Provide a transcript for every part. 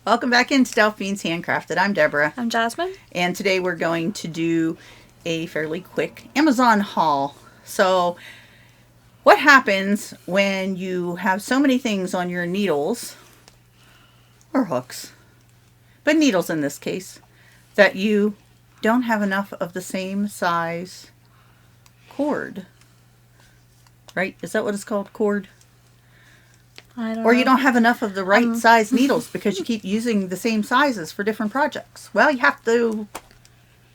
Welcome back into Delphine's Handcrafted. I'm Deborah. I'm Jasmine. And today we're going to do a fairly quick Amazon haul. So, what happens when you have so many things on your needles, or hooks, but needles in this case, that you don't have enough of the same size cord? Right? Is that what it's called? Cord? I don't Or know. you don't have enough of the right size needles because you keep using the same sizes for different projects. Well, you have to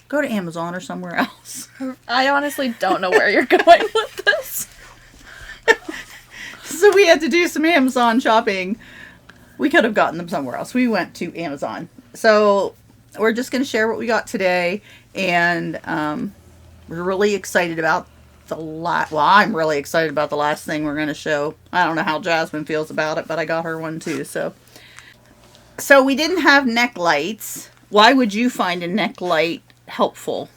go to Amazon or somewhere else. I honestly don't know where you're going with this. So we had to do some Amazon shopping. We could have gotten them somewhere else. We went to Amazon. So we're just going to share what we got today. And we're really excited about I'm really excited about the last thing we're going to show. I don't know how Jasmine feels about it, but I got her one too. So we didn't have neck lights. Why would you find a neck light helpful?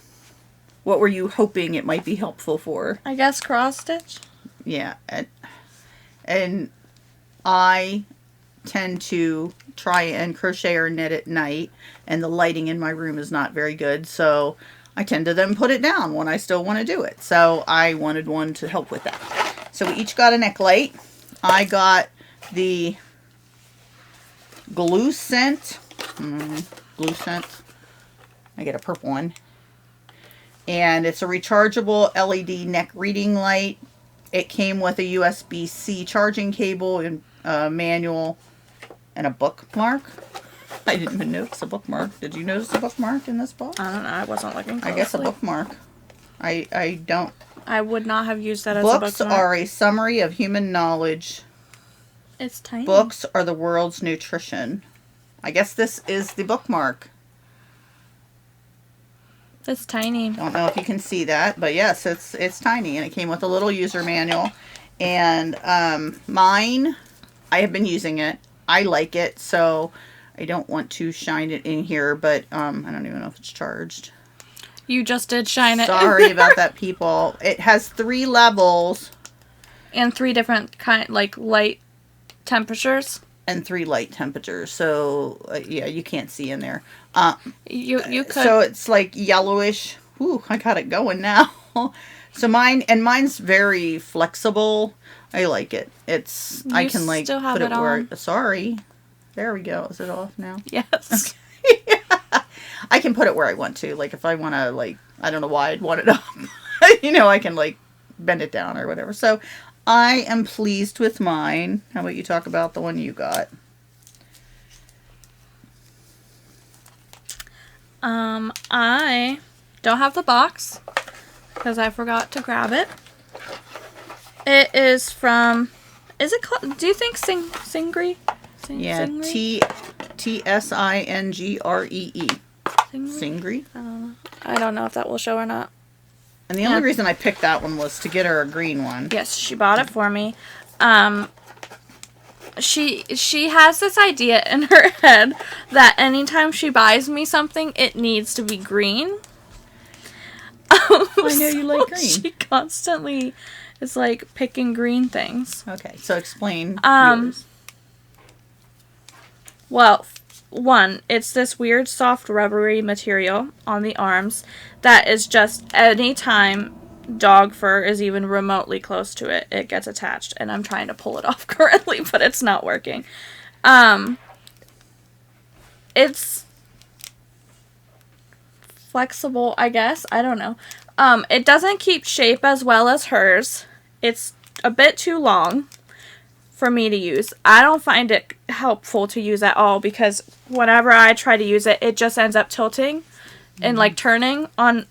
What were you hoping it might be helpful for? I guess cross stitch. Yeah. And I tend to try and crochet or knit at night, and the lighting in my room is not very good, so I tend to then put it down when I still want to do it. So I wanted one to help with that. So we each got a neck light. I got the Glocusent. Glocusent. I get a purple one. And it's a rechargeable LED neck reading light. It came with a USB-C charging cable and a manual and a bookmark. I didn't even notice a bookmark. Did you notice a bookmark in this box? I don't know. I wasn't looking closely. I guess a bookmark. I don't. I would not have used that as a bookmark. Books are a summary of human knowledge. It's tiny. Books are the world's nutrition. I guess this is the bookmark. It's tiny. Don't know if you can see that, but yes, it's tiny, and it came with a little user manual. And mine, I have been using it. I like it, so I don't want to shine it in here, but I don't even know if it's charged. You just did shine it. Sorry about that, people. It has 3 levels. And 3 different light temperatures. And 3 light temperatures. So, yeah, you can't see in there. You could. So it's like yellowish. Ooh, I got it going now. So mine's very flexible. I like it. I can like still have put it it where. on. Sorry. There we go. Is it off now? Yes. Yeah. I can put it where I want to. Like if I want to, like, I don't know why I'd want it up. I can like bend it down or whatever. So I am pleased with mine. How about you talk about the one you got? I don't have the box because I forgot to grab it. It is from. Is it called? Do you think ChiaoGoo? Yeah, ChiaoGoo? TSINGREE. ChiaoGoo. I don't know if that will show or not. And the only reason I picked that one was to get her a green one. Yes, she bought it for me. She has this idea in her head that anytime she buys me something, it needs to be green. I know you like green. She constantly is like picking green things. Okay, so explain yours. Well, one, it's this weird soft rubbery material on the arms that is just anytime dog fur is even remotely close to it, it gets attached, and I'm trying to pull it off currently, but it's not working. It's flexible, I guess. I don't know. It doesn't keep shape as well as hers. It's a bit too long for me to use. I don't find it helpful to use at all because whenever I try to use it, it just ends up tilting and like turning on,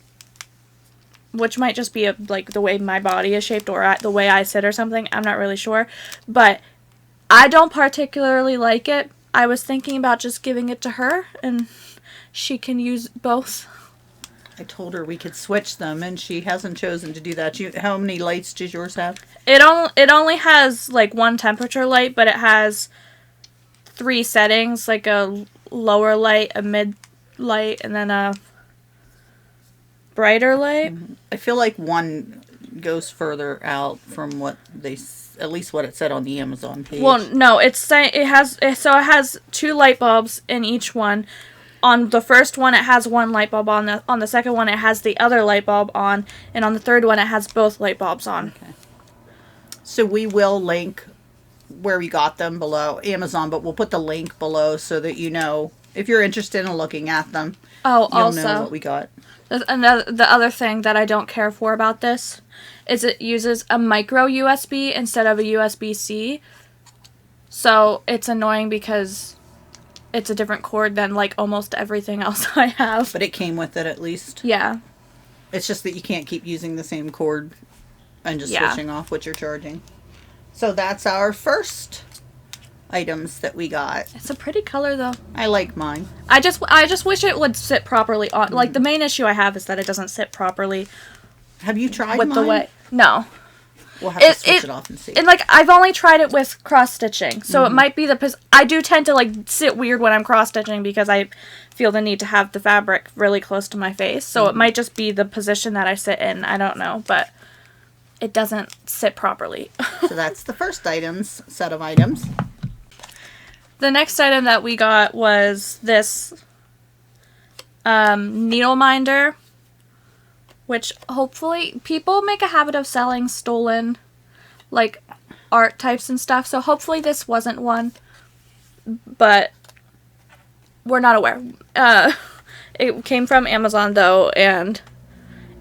which might just be like the way my body is shaped or the way I sit or something. I'm not really sure, but I don't particularly like it. I was thinking about just giving it to her and she can use both. I told her we could switch them, and she hasn't chosen to do that. How many lights does yours have? It only has like 1 temperature light, but it has 3 settings, like a lower light, a mid light, and then a brighter light. I feel like one goes further out from what at least what it said on the Amazon page. Well, no, it has 2 light bulbs in each one. On the first one, it has 1 light bulb on. On the second one, it has the other light bulb on, and on the third one, it has both light bulbs on. Okay. So we will link where we got them below Amazon, but we'll put the link below so that you know if you're interested in looking at them. Oh, you'll also know what we got. the other thing that I don't care for about this is it uses a micro USB instead of a USB-C. So it's annoying because it's a different cord than like almost everything else I have. But it came with it at least. Yeah. It's just that you can't keep using the same cord and just switching off what you're charging. So that's our first items that we got. It's a pretty color though. I like mine. I just wish it would sit properly on. Like the main issue I have is that it doesn't sit properly. Have you tried with mine? the way? No. We'll have to switch it off and see. And like I've only tried it with cross stitching, so it might be I do tend to like sit weird when I'm cross stitching because I feel the need to have the fabric really close to my face. So it might just be the position that I sit in. I don't know, but it doesn't sit properly. So that's the first set of items. The next item that we got was this needle minder, which hopefully people make a habit of selling stolen like art types and stuff, so hopefully this wasn't one, but we're not aware. It came from Amazon though, and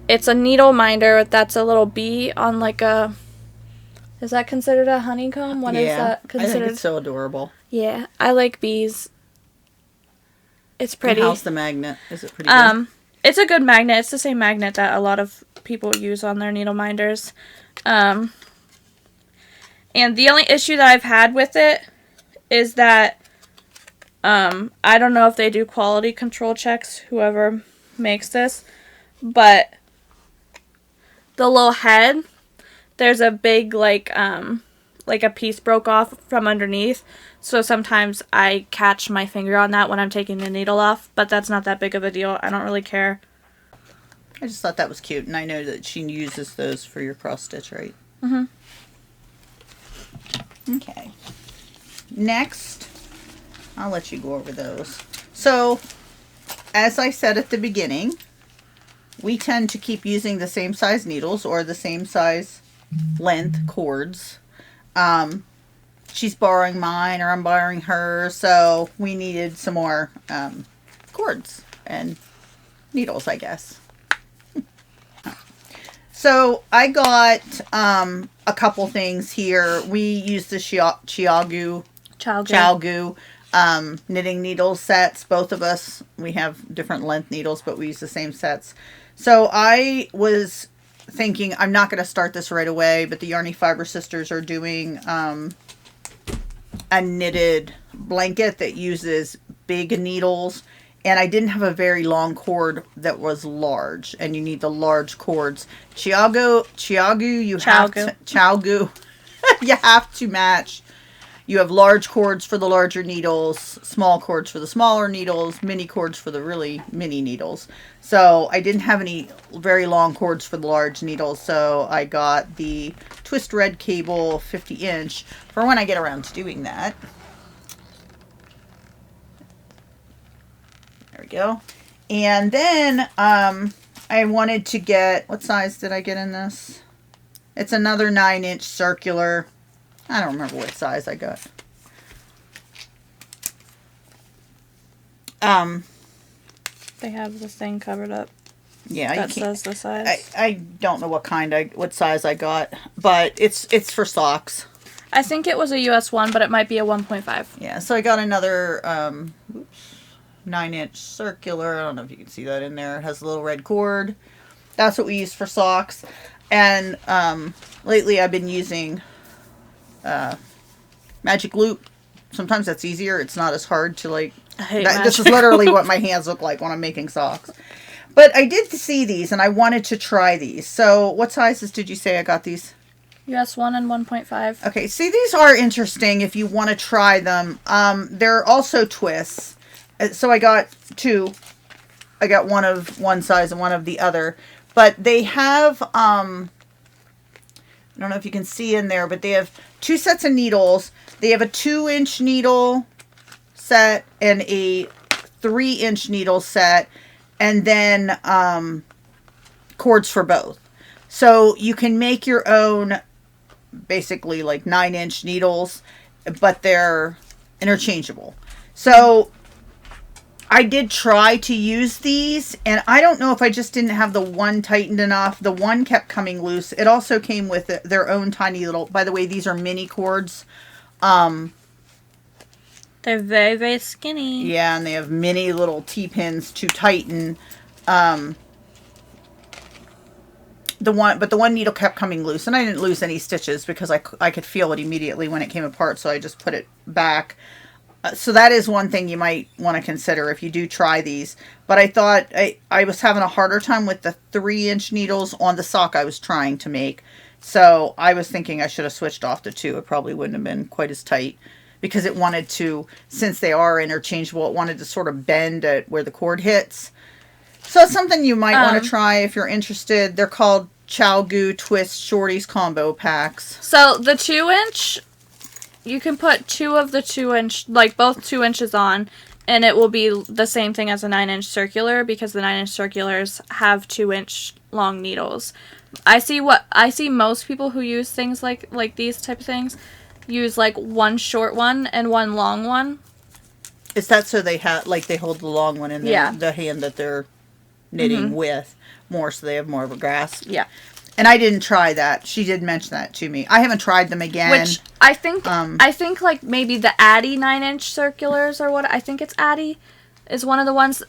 it's a needle minder that's a little bee on like a, is that considered a honeycomb? What is that considered? I think it's so adorable. Yeah, I like bees. It's pretty. And how's the magnet? Is it pretty good? It's a good magnet. It's the same magnet that a lot of people use on their needle minders. And the only issue that I've had with it is that I don't know if they do quality control checks, whoever makes this, but the little head, there's a big like a piece broke off from underneath. So sometimes I catch my finger on that when I'm taking the needle off, but that's not that big of a deal. I don't really care. I just thought that was cute, and I know that she uses those for your cross stitch, right? Mm-hmm. Okay. Next, I'll let you go over those. So, as I said at the beginning, we tend to keep using the same size needles or the same size length cords. She's borrowing mine or I'm borrowing hers, so we needed some more cords and needles, I guess. So I got a couple things here. We use the ChiaoGoo knitting needle sets. Both of us, we have different length needles, but we use the same sets. So I was thinking, I'm not going to start this right away, but the Yarny Fiber Sisters are doing a knitted blanket that uses big needles, and I didn't have a very long cord that was large, and you need the large cords. ChiaoGoo, you have to match. You have large cords for the larger needles, small cords for the smaller needles, mini cords for the really mini needles. So I didn't have any very long cords for the large needles, so I got the Twist Red Cable 50-inch for when I get around to doing that. There we go. And then I wanted to get, what size did I get in this? It's another 9-inch circular. I don't remember what size I got. They have this thing covered up. Yeah, that says the size. I don't know what size I got, but it's for socks. I think it was a US one, but it might be a 1.5. Yeah, so I got another 9-inch circular. I don't know if you can see that in there. It has a little red cord. That's what we use for socks. And lately I've been using magic loop. Sometimes that's easier. It's not as hard to like. This is literally what my hands look like when I'm making socks. But I did see these and I wanted to try these. So what sizes did you say I got these? US 1 and 1.5. Okay, see, these are interesting if you want to try them. They're also twists. So I got two. I got one of one size and one of the other. But they have I don't know if you can see in there, but they have 2 sets of needles. They have a 2-inch needle set and a 3-inch needle set, and then cords for both. So you can make your own, basically like 9-inch needles, but they're interchangeable. So I did try to use these, and I don't know if I just didn't have the one tightened enough. The one kept coming loose. It also came with their own tiny little, by the way, these are mini cords. They're very, very skinny. Yeah, and they have mini little T-pins to tighten. The one needle kept coming loose, and I didn't lose any stitches because I could feel it immediately when it came apart, so I just put it back. So that is one thing you might want to consider if you do try these. But I thought I was having a harder time with the 3-inch needles on the sock I was trying to make. So I was thinking I should have switched off to 2. It probably wouldn't have been quite as tight because it wanted to, since they are interchangeable, it wanted to sort of bend at where the cord hits. So it's something you might want to try if you're interested. They're called ChiaoGoo Twist Shorties Combo Packs. So the 2-inch, you can put 2 of the 2-inch, like both 2 inches on, and it will be the same thing as a 9-inch circular because the 9-inch circulars have 2-inch long needles. I see most people who use things like these type of things use like one short one and one long one. Is that so they hold the long one in the hand that they're knitting with more, so they have more of a grasp? Yeah. And I didn't try that. She did mention that to me. I haven't tried them again. Which I think like maybe the Addy 9-inch circulars or what, I think it's Addy, is one of the ones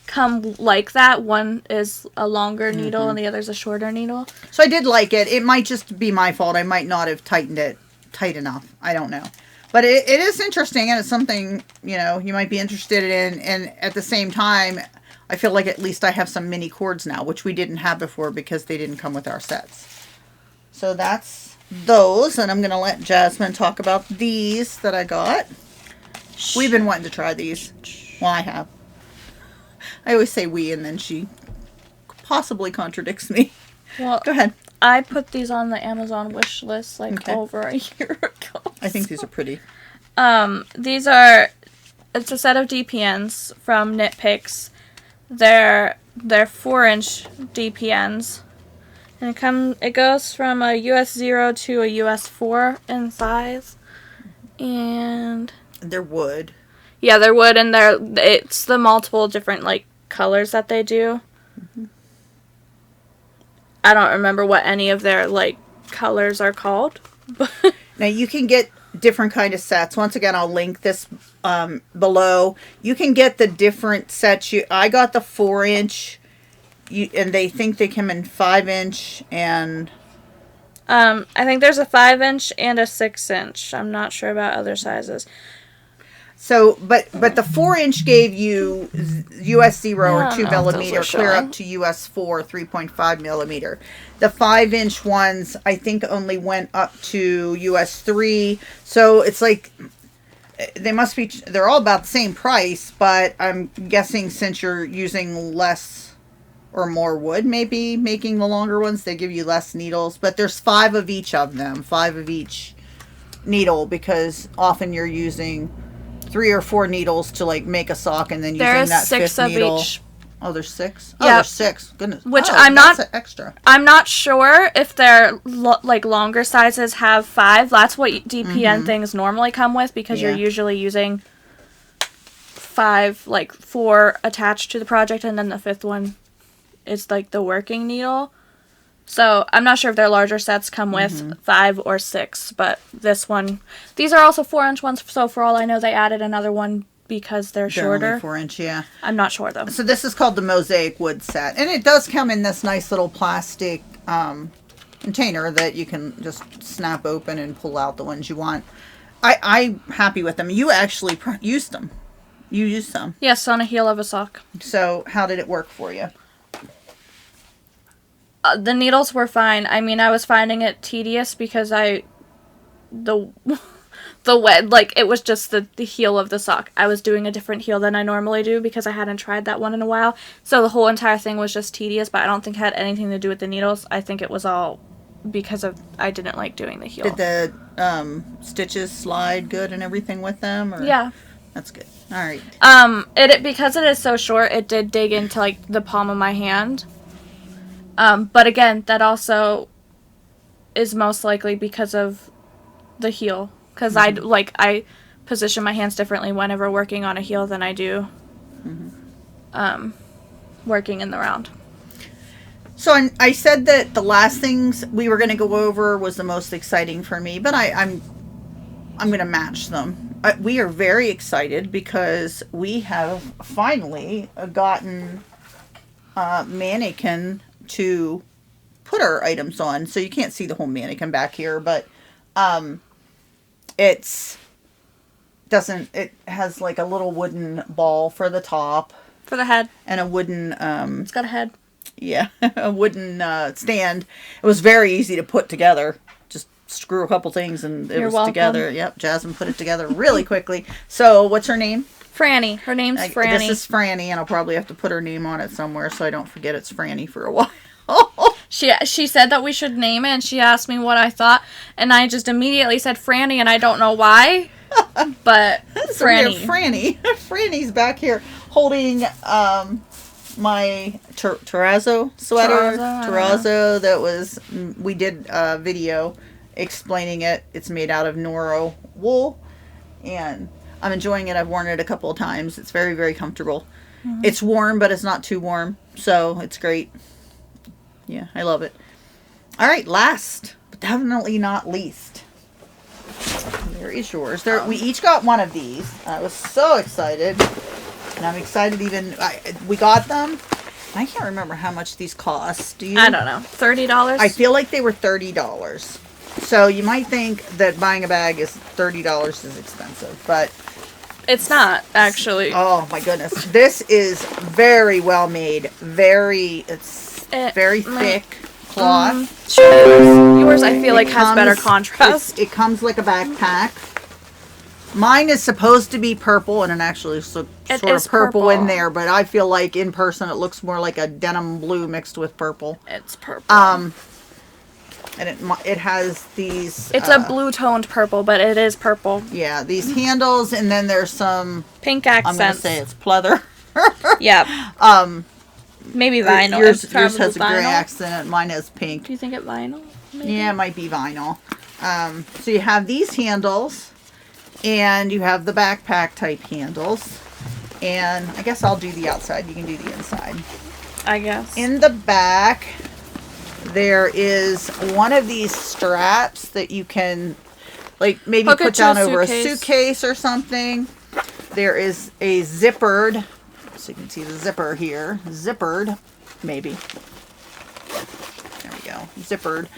come like that. One is a longer needle and the other's a shorter needle. So I did like it. It might just be my fault. I might not have tightened it tight enough. I don't know. But it is interesting, and it's something, you might be interested in. And at the same time, I feel like at least I have some mini cords now, which we didn't have before because they didn't come with our sets. So that's those, and I'm going to let Jasmine talk about these that I got. We've been wanting to try these. Well, I have. I always say we, and then she possibly contradicts me. Well, go ahead. I put these on the Amazon wish list over a year ago. I think these are pretty. It's a set of DPNs from Knit Picks. They're 4-inch DPNs, and it goes from a US 0 to a US 4 in size, and they're wood. Yeah, they're wood, and it's the multiple different colors that they do. Mm-hmm. I don't remember what any of their colors are called. Now you can get different kind of sets. Once again, I'll link this below. You can get the different sets. I got the 4-inch, and they think they come in 5-inch and. I think there's a 5-inch and a 6-inch. I'm not sure about other sizes. So, but the 4-inch gave you US 0 or 2 millimeter, clear up to US 4, 3.5 millimeter. The 5-inch ones, I think, only went up to US 3. So it's they're all about the same price, but I'm guessing since you're using less or more wood, maybe making the longer ones, they give you less needles. But there's 5 of each of them, 5 of each needle, because often you're using 3 or 4 needles to make a sock, and then using that 5th needle. Each. Oh, there's 6. Oh, there's 6. Goodness. Which I'm not extra. I'm not sure if their longer sizes have 5. That's what DPN things normally come with, because you're usually using 5, 4 attached to the project, and then the 5th one is the working needle. So I'm not sure if their larger sets come with 5 or 6, but these are also 4-inch ones, so for all I know they added another one because they're shorter. 4-inch, yeah. I'm not sure though. So this is called the Mosaic wood set, and it does come in this nice little plastic container that you can just snap open and pull out the ones you want. I'm happy with them. You actually used them. You used some. Yes, on a heel of a sock. So how did it work for you? The needles were fine. I mean, I was finding it tedious because it was just the heel of the sock. I was doing a different heel than I normally do because I hadn't tried that one in a while. So the whole entire thing was just tedious, but I don't think it had anything to do with the needles. I think it was all because of I didn't like doing the heel. Did the stitches slide good and everything with them? Or? Yeah. That's good. All right. Because it is so short, it did dig into like the palm of my hand. But again, that also is most likely because of the heel. Because I position my hands differently whenever working on a heel than I do working in the round. So I said that the last things we were going to go over was the most exciting for me, but I'm going to match them. We are very excited because we have finally gotten Mannequin to put our items on. So you can't see the whole Mannequin back here, but it has like a little wooden ball for the top. For the head. And a wooden... it's got a head. Yeah, a wooden stand. It was very easy to put together. Just screw a couple things and it was welcome. Together. Yep, Jasmine put it together really quickly. So, what's her name? Franny. Her name's Franny. This is Franny, and I'll probably have to put her name on it somewhere so I don't forget it's Franny for a while. She said that we should name it, and she asked me what I thought, and I just immediately said Franny, and I don't know why, but So Franny. Franny's back here holding my terrazzo sweater. Terrazzo that was, we did a video explaining it. It's made out of Noro wool, and I'm enjoying it. I've worn it a couple of times. It's very, very comfortable. Mm-hmm. It's warm, but it's not too warm, so it's great. Yeah, I love it. All right, last, but definitely not least. There is yours. We each got one of these. I was so excited. And I'm excited we got them. I can't remember how much these cost. Do you? I don't know. $30? I feel like they were $30. So you might think that buying a bag is $30 is expensive, but it's not, actually. Oh my goodness. This is very well made. Very thick cloth. Yours I feel like has better contrast. It comes like a backpack. Mine is supposed to be purple, and it actually sort of purple in there, but I feel like in person it looks more like a denim blue mixed with purple. It's purple. And it has these... It's a blue-toned purple, but it is purple. Yeah, these handles, and then there's some... pink accents. I'm going to say it's pleather. Yeah. Maybe vinyl. Yours has a gray accent. Mine has pink. Do you think it's vinyl? Maybe? Yeah, it might be vinyl. So you have these handles, and you have the backpack type handles. And I guess I'll do the outside. You can do the inside. I guess. In the back, there is one of these straps that you can, like, maybe put down over a suitcase or something. There is a zippered, so you can see the zipper here. Zippered, maybe. There we go. Zippered.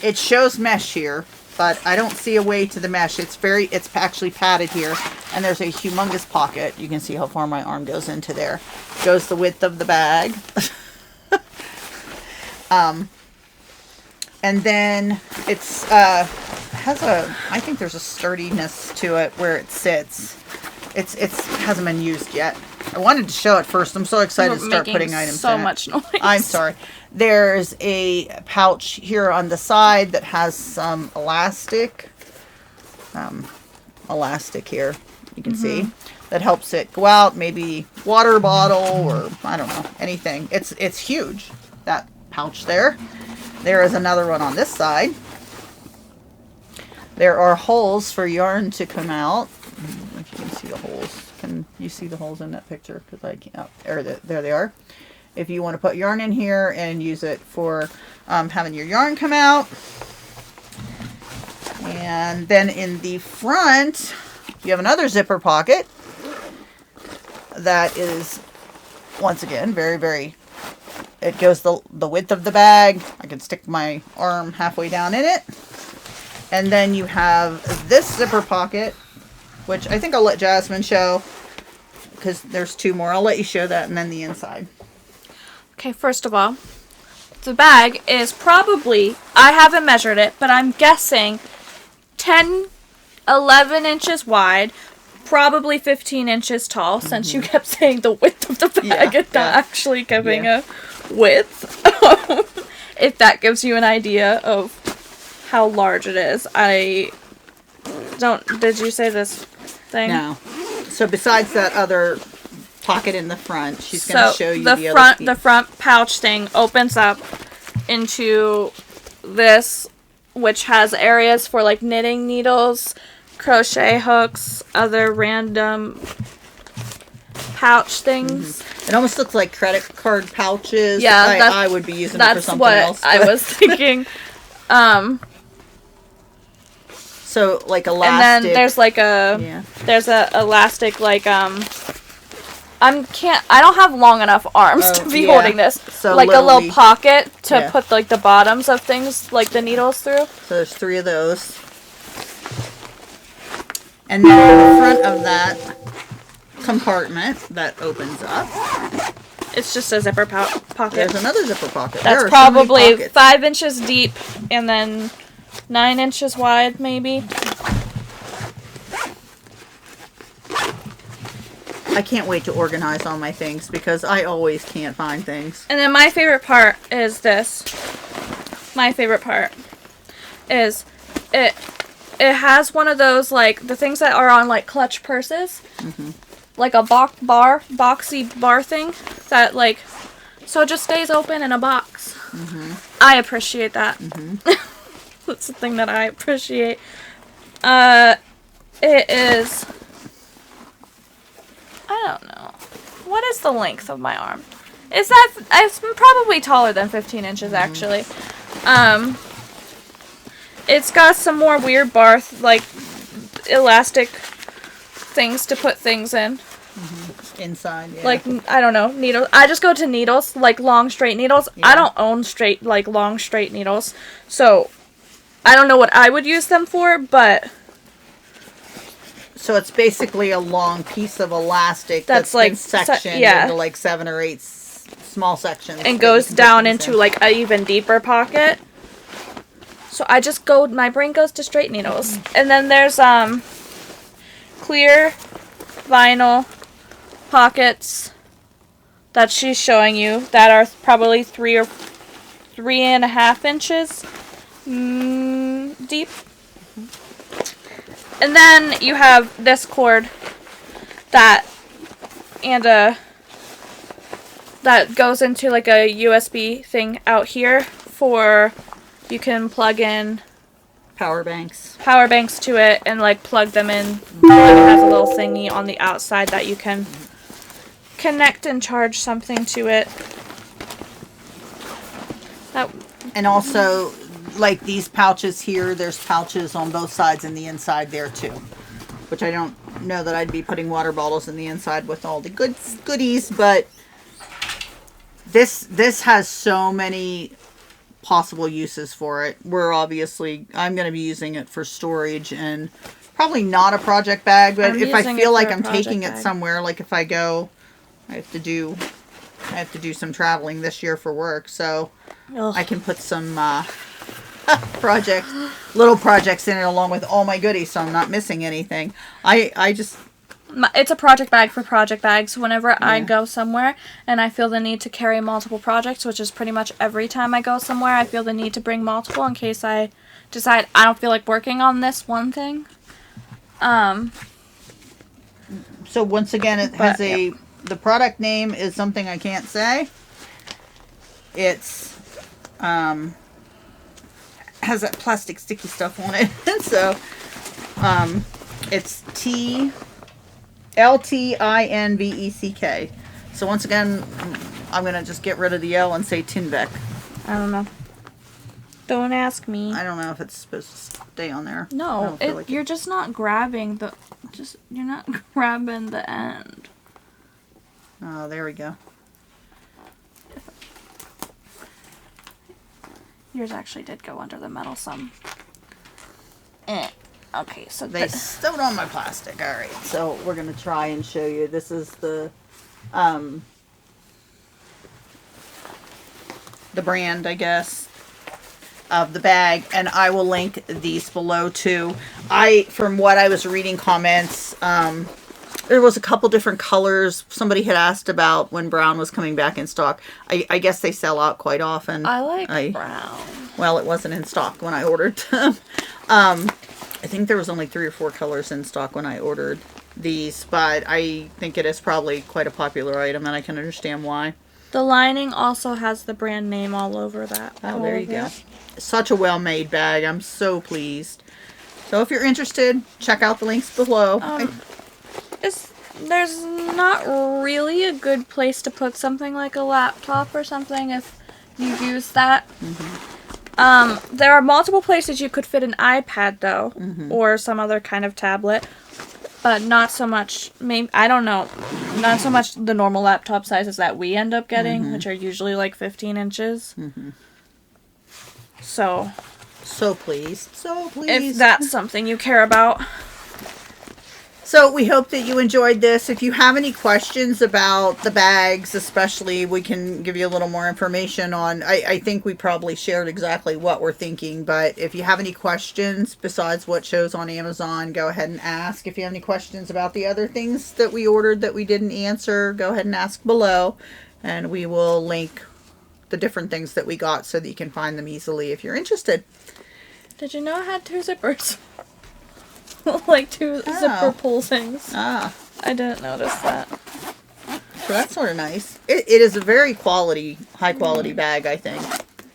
It shows mesh here, but I don't see a way to the mesh. It's actually padded here, and there's a humongous pocket. You can see how far my arm goes into there. Goes the width of the bag. And then it's I think there's a sturdiness to it where it sits. It hasn't been used yet. I wanted to show it first. I'm so excited to start putting items in it. So much noise. I'm sorry. There's a pouch here on the side that has some elastic. Elastic here, you can see. That helps it go out. Maybe water bottle or, I don't know, anything. It's huge, that pouch there. There is another one on this side. There are holes for yarn to come out. If you can see the holes. Can you see the holes in that picture? Because I can't. There they are. If you want to put yarn in here and use it for having your yarn come out. And then in the front, you have another zipper pocket. That is, once again, very, very... It goes the width of the bag. I can stick my arm halfway down in it. And then you have this zipper pocket, which I think I'll let Jasmine show, because there's two more. I'll let you show that, and then the inside. Okay, first of all, the bag is probably, I haven't measured it, but I'm guessing 10, 11 inches wide, probably 15 inches tall, since you kept saying the width of the bag and not actually giving a width. If that gives you an idea of how large it is. Did you say this thing? No. So besides that other pocket in the front, she's going to show you the front pouch thing opens up into this, which has areas for like knitting needles, crochet hooks, other random pouch things. It almost looks like credit card pouches. Yeah, I would be using it for something else. That's what I was thinking. So like elastic. And then there's like there's a elastic like I don't have long enough arms to be holding this. So like a little pocket to put like the bottoms of things, like the needles through. So there's 3 of those. And then in the front of that compartment that opens up, it's just a zipper pocket. There's another zipper pocket. That's probably 5 inches deep and then 9 inches wide, maybe. I can't wait to organize all my things because I always can't find things. And then my favorite part is this. My favorite part is it has one of those, like, the things that are on, like, clutch purses. Like a boxy bar thing that, like, so it just stays open in a box. I appreciate that. That's the thing that I appreciate. It is, I don't know. What is the length of my arm? It's probably taller than 15 inches, actually. It's got some more weird like, elastic things to put things in. Inside, yeah. Like, I don't know, needles. I just go to needles, like long straight needles. I don't own long straight needles. So, I don't know what I would use them for, but... So it's basically a long piece of elastic that's like been sectioned into like 7 or 8 small sections. And goes down into like an even deeper pocket. So my brain goes to straight needles. And then there's clear vinyl pockets that she's showing you that are probably 3 or 3.5 inches deep. And then you have this cord that goes into like a USB thing out here for you can plug in power banks to it and like plug them in. It has a little thingy on the outside that you can connect and charge something to it. And also, like these pouches here, there's pouches on both sides and the inside there too. Which I don't know that I'd be putting water bottles in the inside with all the goodies, but this has so many possible uses for it. I'm going to be using it for storage and probably not a project bag, but if I feel like I'm taking it somewhere, like if I go, I have to do some traveling this year for work, so I can put some little projects in it along with all my goodies, so I'm not missing anything. It's a project bag for project bags. Whenever I go somewhere and I feel the need to carry multiple projects, which is pretty much every time I go somewhere, I feel the need to bring multiple in case I decide I don't feel like working on this one thing. So once again, it has the product name is something I can't say. It's has that plastic sticky stuff on it. So it's LTINVECK. So once again, I'm gonna just get rid of the L and say Tinvec. I don't know. Don't ask me. I don't know if it's supposed to stay on there. No, you're just not grabbing you're not grabbing the end. Oh, there we go. Yours actually did go under the metal some. Okay, so they sewed on my plastic. All right, so we're gonna try and show you. This is the brand, I guess, of the bag, and I will link these below too. from what I was reading comments, there was a couple different colors. Somebody had asked about when brown was coming back in stock. I guess they sell out quite often. I like brown. Well, it wasn't in stock when I ordered them. I think there was only 3 or 4 colors in stock when I ordered these, but I think it is probably quite a popular item, and I can understand why. The lining also has the brand name all over that. Oh, there you go. Such a well-made bag. I'm so pleased. So if you're interested, check out the links below. There's not really a good place to put something like a laptop or something if you use that. There are multiple places you could fit an iPad though, or some other kind of tablet, but not so much. Maybe I don't know. Not so much the normal laptop sizes that we end up getting, which are usually like 15 inches. So pleased. So pleased. if that's something you care about. So we hope that you enjoyed this. If you have any questions about the bags, especially, we can give you a little more information on. I think we probably shared exactly what we're thinking, but if you have any questions besides what shows on Amazon, go ahead and ask. If you have any questions about the other things that we ordered that we didn't answer, go ahead and ask below, and we will link the different things that we got so that you can find them easily if you're interested. Did you know it had 2 zippers? Like 2 zipper pull things. I didn't notice that. So that's sort of nice. It is a very high quality bag, I think.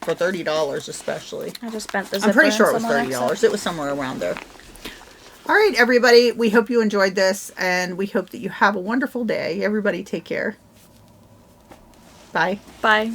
For $30 especially. I just spent the zipper. I'm pretty sure it was $30. It was somewhere around there. Alright, everybody. We hope you enjoyed this, and we hope that you have a wonderful day. Everybody take care. Bye. Bye.